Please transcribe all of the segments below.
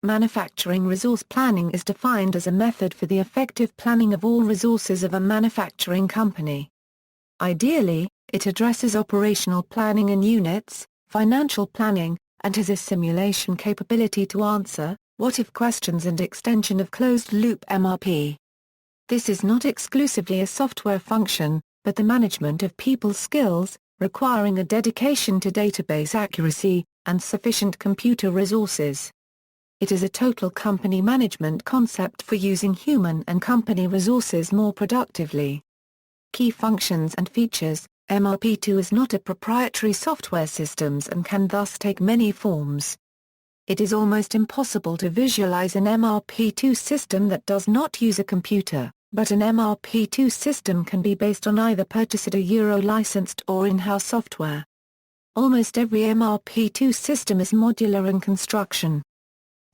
manufacturing resource planning is defined as a method for the effective planning of all resources of a manufacturing company. Ideally, it addresses operational planning in units, financial planning, and has a simulation capability to answer what-if questions and extension of closed-loop MRP. This is not exclusively a software function, but the management of people skills, requiring a dedication to database accuracy, and sufficient computer resources. It is a total company management concept for using human and company resources more productively. Key functions and features: MRP2 is not a proprietary software systems and can thus take many forms. It is almost impossible to visualize an MRP2 system that does not use a computer, but an MRP2 system can be based on either purchased or Euro-licensed or in-house software. Almost every MRP2 system is modular in construction.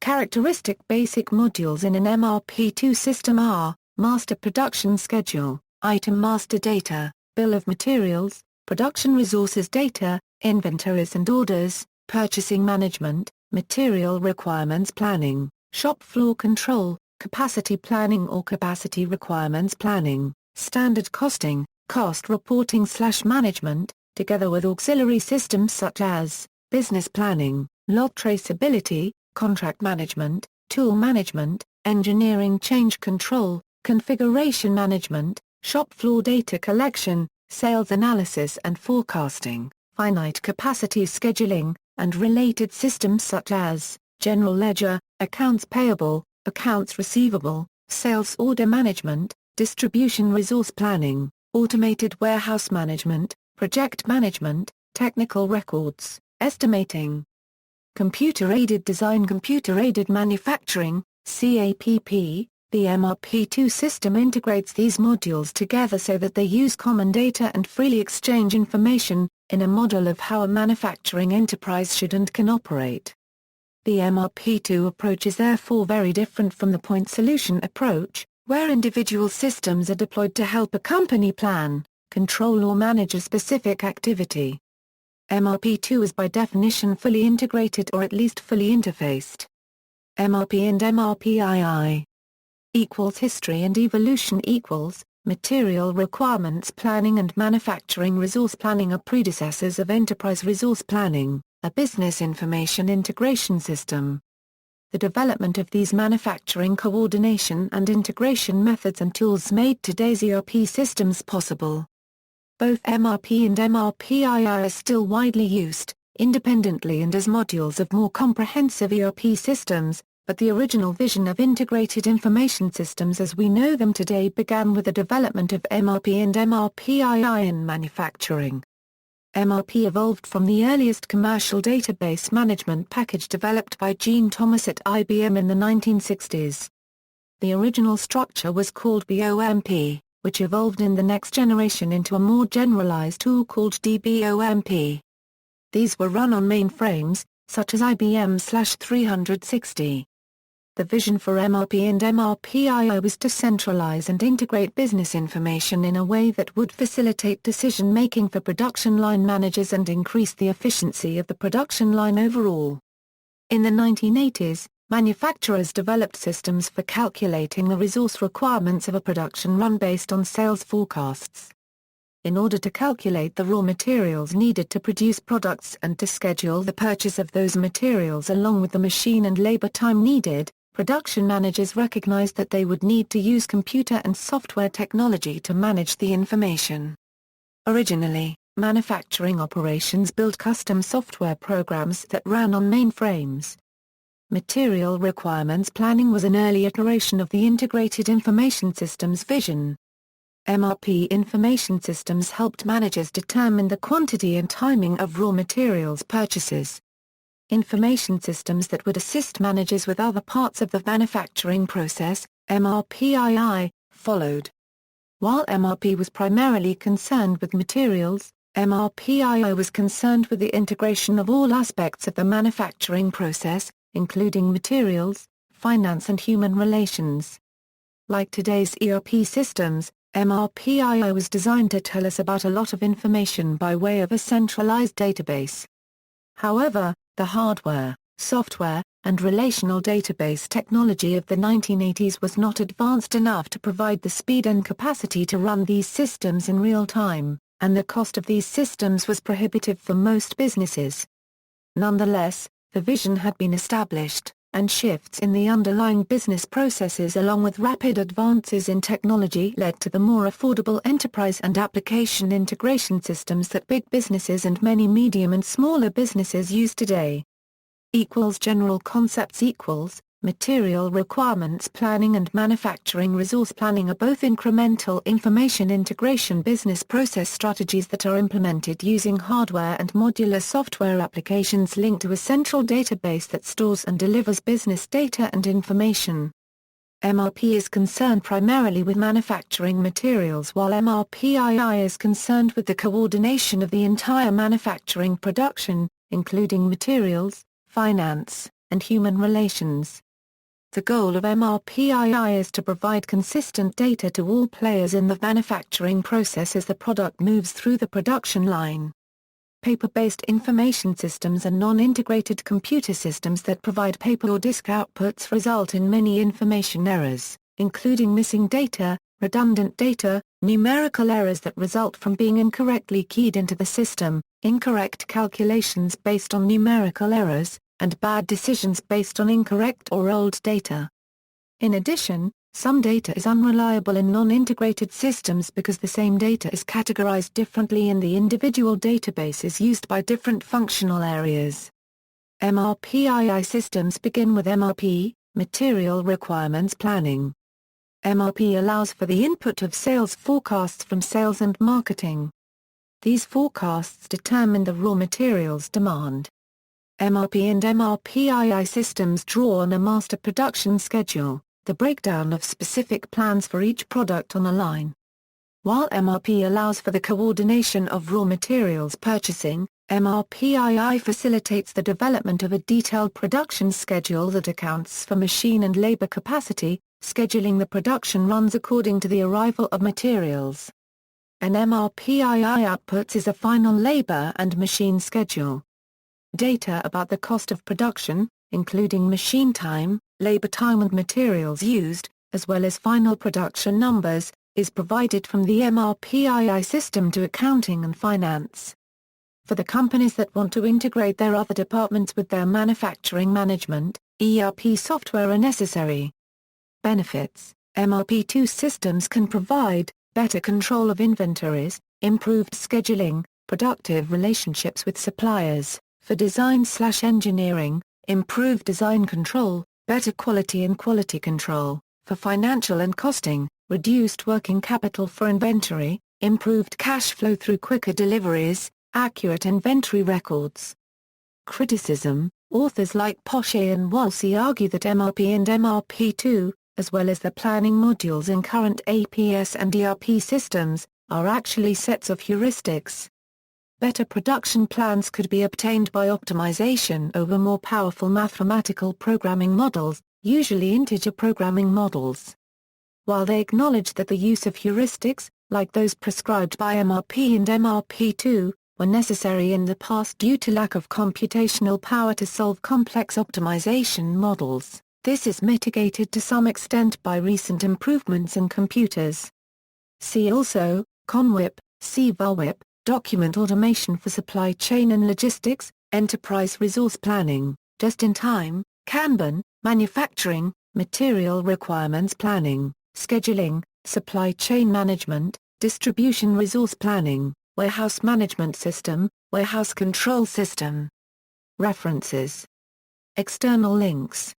Characteristic basic modules in an MRP2 system are: master production schedule, item master data, bill of materials, production resources data, inventories and orders, purchasing management, material requirements planning, shop floor control, capacity planning or capacity requirements planning, standard costing, cost reporting/management, together with auxiliary systems such as business planning, lot traceability, contract management, tool management, engineering change control, configuration management, shop floor data collection, sales analysis and forecasting, finite capacity scheduling, and related systems such as general ledger, accounts payable, accounts receivable, sales order management, distribution resource planning, automated warehouse management, project management, technical records, estimating. Computer-aided design, computer-aided manufacturing, CAPP. The MRP2 system integrates these modules together so that they use common data and freely exchange information, in a model of how a manufacturing enterprise should and can operate. The MRP2 approach is therefore very different from the point solution approach, where individual systems are deployed to help a company plan, control or manage a specific activity. MRP2 is by definition fully integrated or at least fully interfaced. MRP and MRPII equals history and evolution equals material requirements planning and manufacturing resource planning are predecessors of enterprise resource planning, a business information integration system. The development of these manufacturing coordination and integration methods and tools made today's ERP systems possible. Both MRP and MRPII are still widely used, independently and as modules of more comprehensive ERP systems, but the original vision of integrated information systems as we know them today began with the development of MRP and MRPII in manufacturing. MRP evolved from the earliest commercial database management package developed by Gene Thomas at IBM in the 1960s. The original structure was called BOMP, which evolved in the next generation into a more generalized tool called DBOMP. These were run on mainframes, such as IBM/360. The vision for MRP and MRPII was to centralize and integrate business information in a way that would facilitate decision-making for production line managers and increase the efficiency of the production line overall. In the 1980s, manufacturers developed systems for calculating the resource requirements of a production run based on sales forecasts. In order to calculate the raw materials needed to produce products and to schedule the purchase of those materials along with the machine and labor time needed, production managers recognized that they would need to use computer and software technology to manage the information. Originally, manufacturing operations built custom software programs that ran on mainframes. Material requirements planning was an early iteration of the integrated information systems vision. MRP information systems helped managers determine the quantity and timing of raw materials purchases. Information systems that would assist managers with other parts of the manufacturing process, MRPII, followed. While MRP was primarily concerned with materials, MRPII was concerned with the integration of all aspects of the manufacturing process, including materials, finance and human relations. Like today's ERP systems, MRPII was designed to tell us about a lot of information by way of a centralized database. However, the hardware, software, and relational database technology of the 1980s was not advanced enough to provide the speed and capacity to run these systems in real time, and the cost of these systems was prohibitive for most businesses. Nonetheless, the vision had been established, and shifts in the underlying business processes along with rapid advances in technology led to the more affordable enterprise and application integration systems that big businesses and many medium and smaller businesses use today. General concepts material requirements planning and manufacturing resource planning are both incremental information integration business process strategies that are implemented using hardware and modular software applications linked to a central database that stores and delivers business data and information. MRP is concerned primarily with manufacturing materials while MRPII is concerned with the coordination of the entire manufacturing production, including materials, finance, and human relations. The goal of MRPII is to provide consistent data to all players in the manufacturing process as the product moves through the production line. Paper-based information systems and non-integrated computer systems that provide paper or disk outputs result in many information errors, including missing data, redundant data, numerical errors that result from being incorrectly keyed into the system, incorrect calculations based on numerical errors, and bad decisions based on incorrect or old data. In addition, some data is unreliable in non-integrated systems because the same data is categorized differently in the individual databases used by different functional areas. MRPII systems begin with MRP, Material Requirements Planning. MRP allows for the input of sales forecasts from sales and marketing. These forecasts determine the raw materials demand. MRP and MRPII systems draw on a master production schedule, the breakdown of specific plans for each product on a line. While MRP allows for the coordination of raw materials purchasing, MRPII facilitates the development of a detailed production schedule that accounts for machine and labor capacity, scheduling the production runs according to the arrival of materials. An MRPII outputs is a final labor and machine schedule. Data about the cost of production, including machine time, labor time and materials used, as well as final production numbers, is provided from the MRPII system to accounting and finance. For the companies that want to integrate their other departments with their manufacturing management, ERP software are necessary. Benefits: MRP2 systems can provide better control of inventories, improved scheduling, productive relationships with suppliers. For design/engineering, improved design control, better quality and quality control. For financial and costing, reduced working capital for inventory, improved cash flow through quicker deliveries, accurate inventory records. Criticism: authors like Poche and Wolsey argue that MRP and MRP2, as well as the planning modules in current APS and ERP systems, are actually sets of heuristics. Better production plans could be obtained by optimization over more powerful mathematical programming models, usually integer programming models. While they acknowledge that the use of heuristics, like those prescribed by MRP and MRP2, were necessary in the past due to lack of computational power to solve complex optimization models, this is mitigated to some extent by recent improvements in computers. See also, CONWIP, CVAWIP, Document Automation for Supply Chain and Logistics, Enterprise Resource Planning, Just-in-Time, Kanban, Manufacturing, Material Requirements Planning, Scheduling, Supply Chain Management, Distribution Resource Planning, Warehouse Management System, Warehouse Control System. References. External links.